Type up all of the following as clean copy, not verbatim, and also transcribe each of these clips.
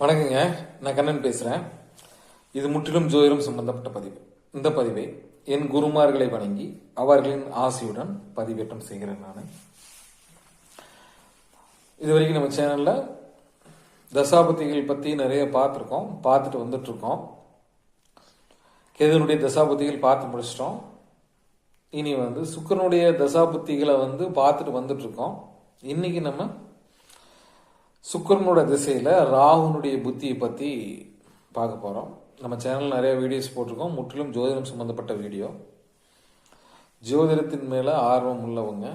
வணக்கங்க. நான் கண்ணன் பேசுகிறேன். இது முற்றிலும் ஜோதிடம் சம்பந்தப்பட்ட பதிவு. இந்த பதிவை என் குருமார்களை வணங்கி அவர்களின் ஆசையுடன் பதிவேற்றம் செய்கிறேன். நான் இது வரைக்கும் நம்ம சேனலில் தசாபதிகள் பற்றி நிறைய பார்த்துட்டு வந்துட்டு இருக்கோம். கேதுனுடைய தசாபதிகள் பார்த்து முடிச்சிட்டோம். இனி சுக்கிரனுடைய தசாபுத்திகளை பார்த்துட்டு வந்துட்டு இருக்கோம். இன்னைக்கு நம்ம சுக்கிரனோட திசையில் ராகுனுடைய புத்தியை பற்றி பார்க்க போகிறோம். நம்ம சேனல் நிறைய வீடியோஸ் போட்டிருக்கோம். முற்றிலும் ஜோதிடம் சம்மந்தப்பட்ட வீடியோ. ஜோதிடத்தின் மேலே ஆர்வம் உள்ளவங்க,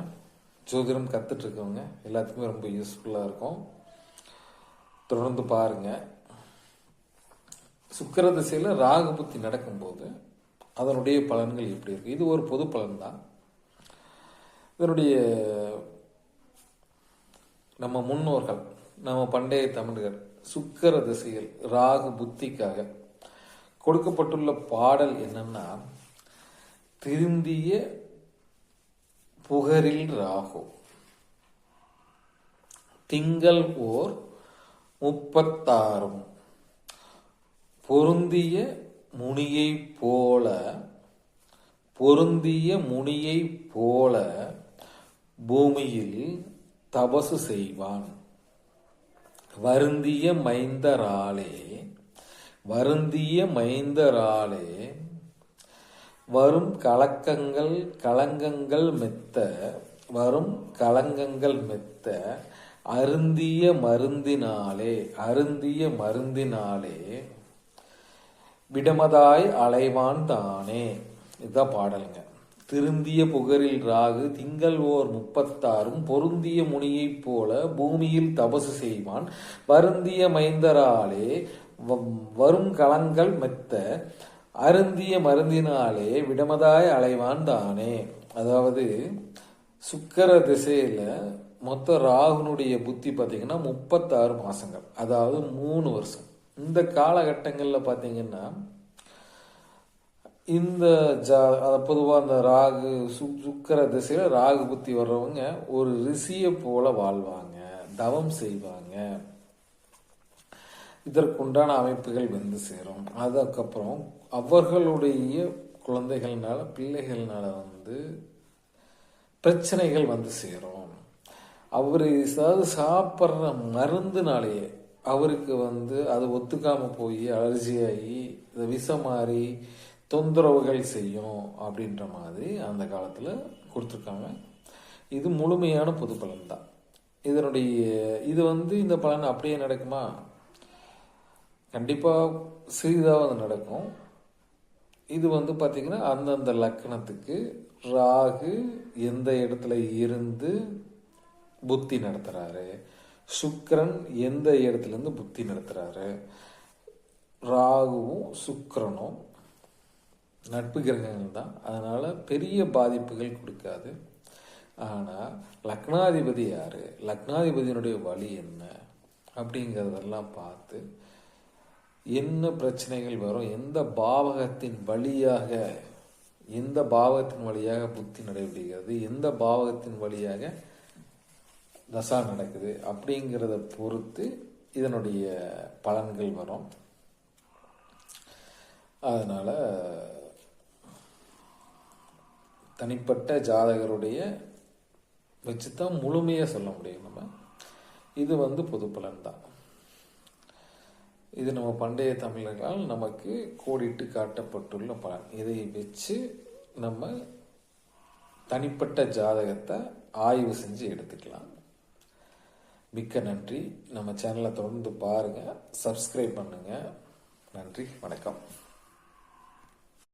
ஜோதிடம் கற்றுட்ருக்கவங்க எல்லாத்துக்குமே ரொம்ப யூஸ்ஃபுல்லாக இருக்கும். தொடர்ந்து பாருங்கள். சுக்கிர திசையில் ராகு புத்தி நடக்கும்போது அதனுடைய பலன்கள் எப்படி இருக்குது? இது ஒரு பொது பலன் தான். இதனுடைய நம்ம முன்னோர்கள், நம்ம பண்டைய தமிழர்கள் சுக்கிர திசையில் ராகு புத்திக்காக கொடுக்கப்பட்டுள்ள பாடல் என்னன்னா, திருந்திய புகரில் ராகு திங்கள் ஓர் 36 பொருந்திய முனியை போல பூமியில் தபசு செய்வான். வருந்திய மைந்தராலே வரும் களங்கங்கள் மெத்த அருந்திய மருந்தினாலே விடமதாய் அலைவான் தானே. இதுதான் பாடலுங்க. திருந்திய புகரில் ராகு திங்கள் ஓர் 36 பொருந்திய முனியைப் போல பூமியில் தபசு செய்வான். வருந்திய மைந்தராலே வரும் களங்கள் மெத்த அருந்திய மருந்தினாலே விடமதாய் அலைவான் தானே. அதாவது சுக்கிர திசையில மொத்த ராகுனுடைய புத்தி பார்த்தீங்கன்னா 36 மாசங்கள், அதாவது 3 வருஷம். இந்த காலகட்டங்களில் பார்த்தீங்கன்னா இந்த பொதுவாக அந்த ராகு சுக்கிர திசையில் ராகு புத்தி வர்றவங்க ஒரு ரிஷியை போல வாழ்வாங்க, தவம் செய்வாங்க. இதற்குண்டான அமைப்புகள் சேரும். அதுக்கப்புறம் அவர்களுடைய பிள்ளைகள்னால பிரச்சனைகள் சேரும். அவர் ஏதாவது சாப்பிட்ற மருந்துனாலேயே அவருக்கு அது ஒத்துக்காம போய் அலர்ஜியாகி விஷம் மாறி தொந்தரவுகள் செய்யும் அப்படின்ற மாதிரி அந்த காலத்தில் கொடுத்துருக்காங்க. இது முழுமையான பொது பலன் தான். இது இந்த பலன் அப்படியே நடக்குமா? கண்டிப்பாக சிறிதாவது நடக்கும். இது பார்த்திங்கன்னா அந்தந்த லக்கணத்துக்கு ராகு எந்த இடத்துல இருந்து புத்தி நடத்துகிறாரு, சுக்கிரன் எந்த இடத்துலேருந்து புத்தி நடத்துகிறாரு. ராகுவும் சுக்கிரனும் நட்பு கிரகங்கள் தான், அதனால் பெரிய பாதிப்புகள் கொடுக்காது. ஆனால் லக்னாதிபதி யார், லக்னாதிபதியினுடைய வழி என்ன அப்படிங்கிறதெல்லாம் பார்த்து என்ன பிரச்சனைகள் வரும், எந்த பாவகத்தின் வழியாக புத்தி நடைபெறுகிறது, எந்த பாவகத்தின் வழியாக தசா நடக்குது அப்படிங்கிறத பொறுத்து இதனுடைய பலன்கள் வரும். அதனால் தனிப்பட்ட ஜாதகருடைய வச்சு தான் முழுமையாக சொல்ல முடியும். நம்ம இது பொது பலன் தான். இது நம்ம பண்டைய தமிழர்களால் நமக்கு கோடிட்டு காட்டப்பட்டுள்ள பலன். இதை வச்சு நம்ம தனிப்பட்ட ஜாதகத்தை ஆய்வு செஞ்சு எடுத்துக்கலாம். மிக்க நன்றி. நம்ம சேனலை தொடர்ந்து பாருங்கள், சப்ஸ்கிரைப் பண்ணுங்கள். நன்றி, வணக்கம்.